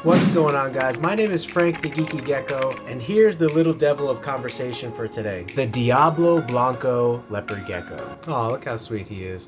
What's going on, guys? My name is Frank the Geeky Gecko, and here's the little devil of conversation for today. The Diablo Blanco Leopard Gecko. Oh, look how sweet he is.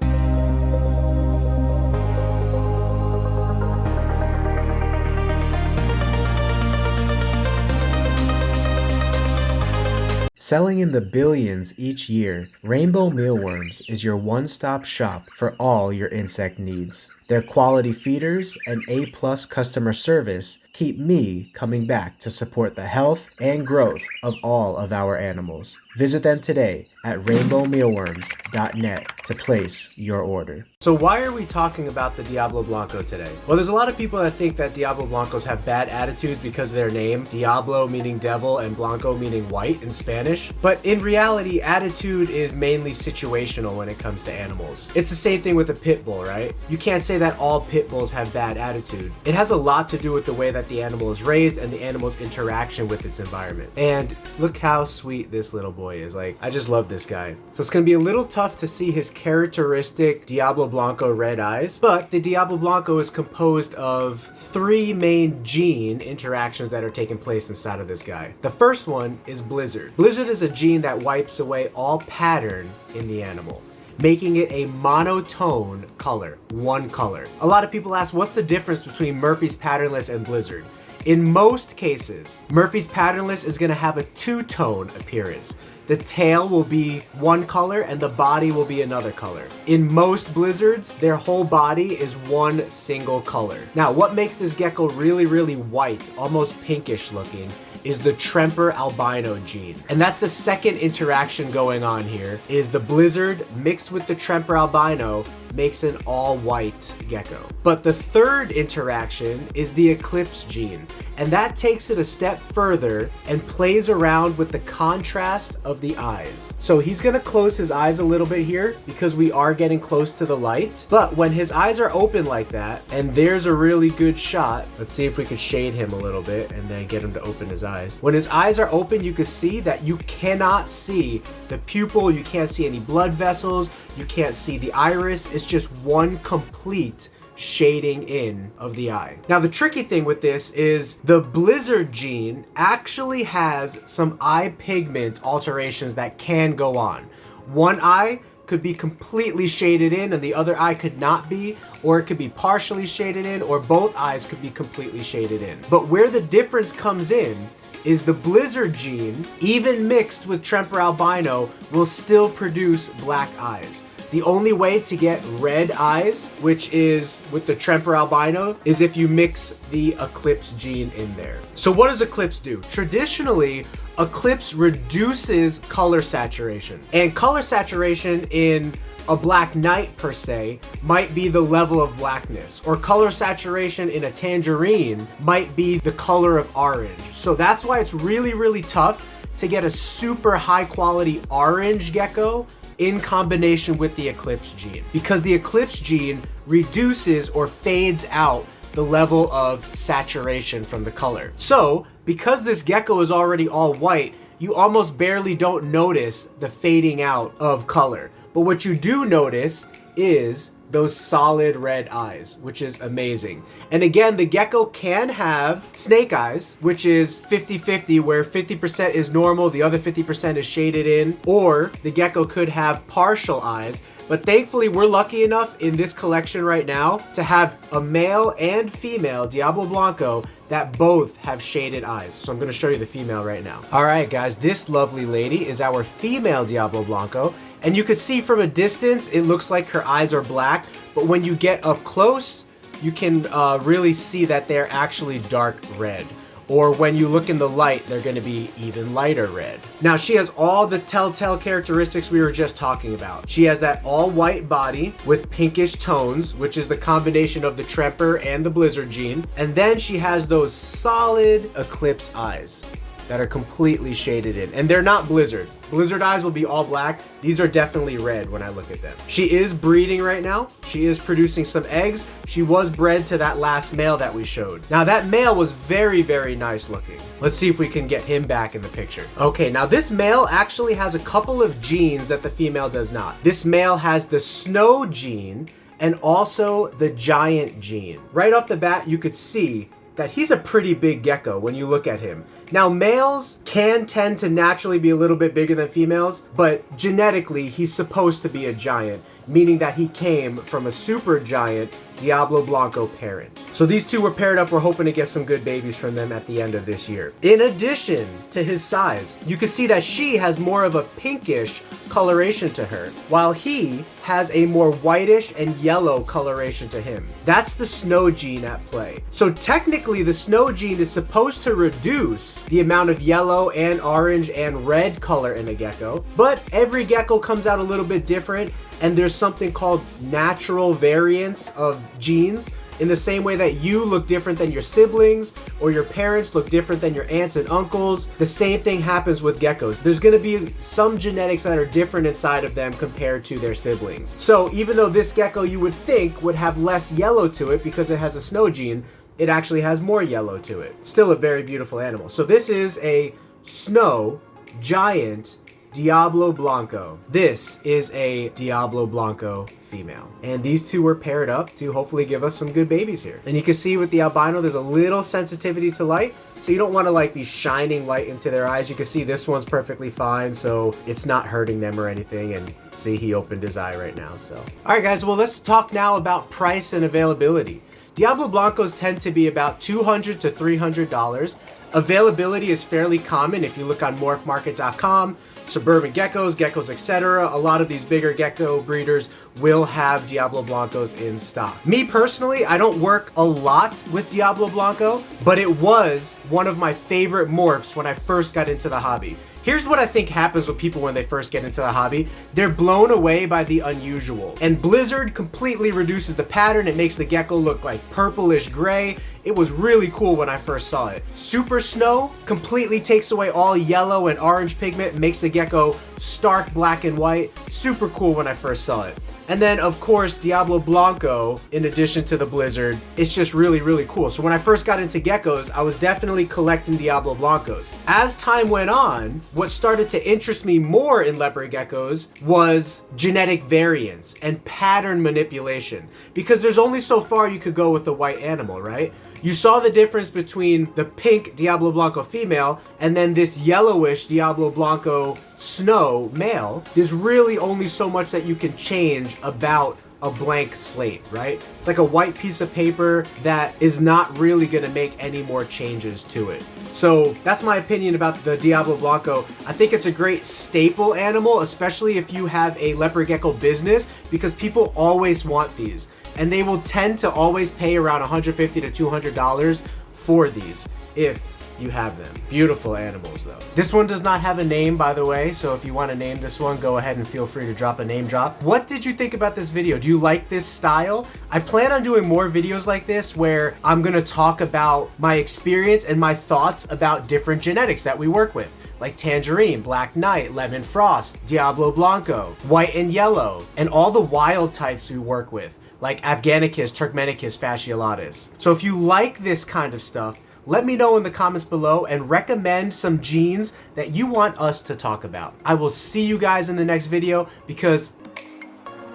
Selling in the billions each year, Rainbow Mealworms is your one-stop shop for all your insect needs. Their quality feeders and A+ customer service keep me coming back to support the health and growth of all of our animals. Visit them today at rainbowmealworms.net to place your order. So why are we talking about the Diablo Blanco today? Well, there's a lot of people that think that Diablo Blancos have bad attitudes because of their name, Diablo meaning devil and Blanco meaning white in Spanish. But in reality, attitude is mainly situational when it comes to animals. It's the same thing with a pit bull, right? You can't say that all pit bulls have bad attitude. It has a lot to do with the way that the animal is raised and the animal's interaction with its environment. And look how sweet this little boy is. Like, I just love this guy. So it's gonna be a little tough to see his characteristic Diablo Blanco red eyes, but the Diablo Blanco is composed of 3 main gene interactions that are taking place inside of this guy. The first one is Blizzard. Blizzard is a gene that wipes away all pattern in the animal, making it a monotone color, one color. A lot of people ask, what's the difference between Murphy's Patternless and Blizzard? In most cases, Murphy's Patternless is gonna have a two-tone appearance. The tail will be one color and the body will be another color. In most Blizzards, their whole body is one single color. Now, what makes this gecko really, really white, almost pinkish looking, is the Tremper albino gene. And that's the second interaction going on here, is the Blizzard mixed with the Tremper albino makes an all-white gecko. But the third interaction is the Eclipse gene, and that takes it a step further and plays around with the contrast of the eyes. So he's gonna close his eyes a little bit here because we are getting close to the light, but when his eyes are open like that, and there's a really good shot, let's see if we could shade him a little bit and then get him to open his eyes. When his eyes are open, you can see that you cannot see the pupil, you can't see any blood vessels, you can't see the iris. It's just one complete shading in of the eye. Now, the tricky thing with this is the Blizzard gene actually has some eye pigment alterations that can go on. One eye could be completely shaded in and the other eye could not be, or it could be partially shaded in, or both eyes could be completely shaded in. But where the difference comes in is the Blizzard gene, even mixed with Tremper albino, will still produce black eyes. The only way to get red eyes, which is with the Tremper albino, is if you mix the Eclipse gene in there. So what does Eclipse do? Traditionally, Eclipse reduces color saturation. And color saturation in a black knight per se might be the level of blackness, or color saturation in a tangerine might be the color of orange. So that's why it's really, really tough to get a super high quality orange gecko in combination with the Eclipse gene, because the Eclipse gene reduces or fades out the level of saturation from the color. So because this gecko is already all white, you almost barely don't notice the fading out of color. But what you do notice is those solid red eyes, which is amazing. And again, the gecko can have snake eyes, which is 50-50, where 50% is normal, the other 50% is shaded in, or the gecko could have partial eyes. But thankfully, we're lucky enough in this collection right now to have a male and female Diablo Blanco that both have shaded eyes. So I'm gonna show you the female right now. All right, guys, this lovely lady is our female Diablo Blanco. And you can see from a distance, it looks like her eyes are black, but when you get up close, you can really see that they're actually dark red. Or when you look in the light, they're gonna be even lighter red. Now, she has all the telltale characteristics we were just talking about. She has that all white body with pinkish tones, which is the combination of the Tremper and the Blizzard gene. And then she has those solid Eclipse eyes that are completely shaded in. And they're not Blizzard. Blizzard eyes will be all black. These are definitely red when I look at them. She is breeding right now. She is producing some eggs. She was bred to that last male that we showed. Now that male was very, very nice looking. Let's see if we can get him back in the picture. Okay, now this male actually has a couple of genes that the female does not. This male has the snow gene and also the giant gene. Right off the bat, you could see that he's a pretty big gecko when you look at him. Now, males can tend to naturally be a little bit bigger than females, but genetically, he's supposed to be a giant, meaning that he came from a super giant Diablo Blanco parent. So these two were paired up. We're hoping to get some good babies from them at the end of this year. In addition to his size, you can see that she has more of a pinkish coloration to her, while he has a more whitish and yellow coloration to him. That's the snow gene at play. So technically, the snow gene is supposed to reduce the amount of yellow and orange and red color in a gecko, but every gecko comes out a little bit different, and there's something called natural variance of genes. In the same way that you look different than your siblings, or your parents look different than your aunts and uncles, the same thing happens with geckos. There's gonna be some genetics that are different inside of them compared to their siblings. So even though this gecko you would think would have less yellow to it because it has a snow gene, it actually has more yellow to it. Still a very beautiful animal. So this is a snow giant Diablo Blanco. This is a Diablo Blanco female. And these two were paired up to hopefully give us some good babies here. And you can see with the albino, there's a little sensitivity to light. So you don't want to like be shining light into their eyes. You can see this one's perfectly fine, so it's not hurting them or anything. And see, he opened his eye right now, so. All right, guys, well, let's talk now about price and availability. Diablo Blancos tend to be about $200 to $300. Availability is fairly common if you look on morphmarket.com. Suburban Geckos, Geckos, etc. A lot of these bigger gecko breeders will have Diablo Blancos in stock. Me personally, I don't work a lot with Diablo Blanco, but it was one of my favorite morphs when I first got into the hobby. Here's what I think happens with people when they first get into the hobby. They're blown away by the unusual. And Blizzard completely reduces the pattern. It makes the gecko look like purplish gray. It was really cool when I first saw it. Super Snow completely takes away all yellow and orange pigment, makes the gecko stark black and white. Super cool when I first saw it. And then, of course, Diablo Blanco, in addition to the Blizzard, it's just really, really cool. So when I first got into geckos, I was definitely collecting Diablo Blancos. As time went on, what started to interest me more in leopard geckos was genetic variance and pattern manipulation. Because there's only so far you could go with the white animal, right? You saw the difference between the pink Diablo Blanco female and then this yellowish Diablo Blanco snow male. There's really only so much that you can change about a blank slate, right? It's like a white piece of paper that is not really gonna make any more changes to it. So that's my opinion about the Diablo Blanco. I think it's a great staple animal, especially if you have a leopard gecko business, because people always want these. And they will tend to always pay around $150 to $200 for these if you have them. Beautiful animals though. This one does not have a name, by the way, so if you want to name this one, go ahead and feel free to drop a name drop. What did you think about this video? Do you like this style? I plan on doing more videos like this where I'm gonna talk about my experience and my thoughts about different genetics that we work with, like Tangerine, Black Knight, Lemon Frost, Diablo Blanco, White and Yellow, and all the wild types we work with, like Afghanicus, Turkmenicus, Fasciolatus. So if you like this kind of stuff, let me know in the comments below and recommend some genes that you want us to talk about. I will see you guys in the next video because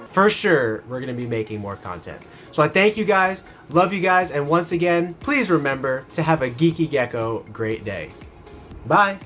for sure we're gonna be making more content. So I thank you guys, love you guys, and once again, please remember to have a geeky gecko great day. Bye.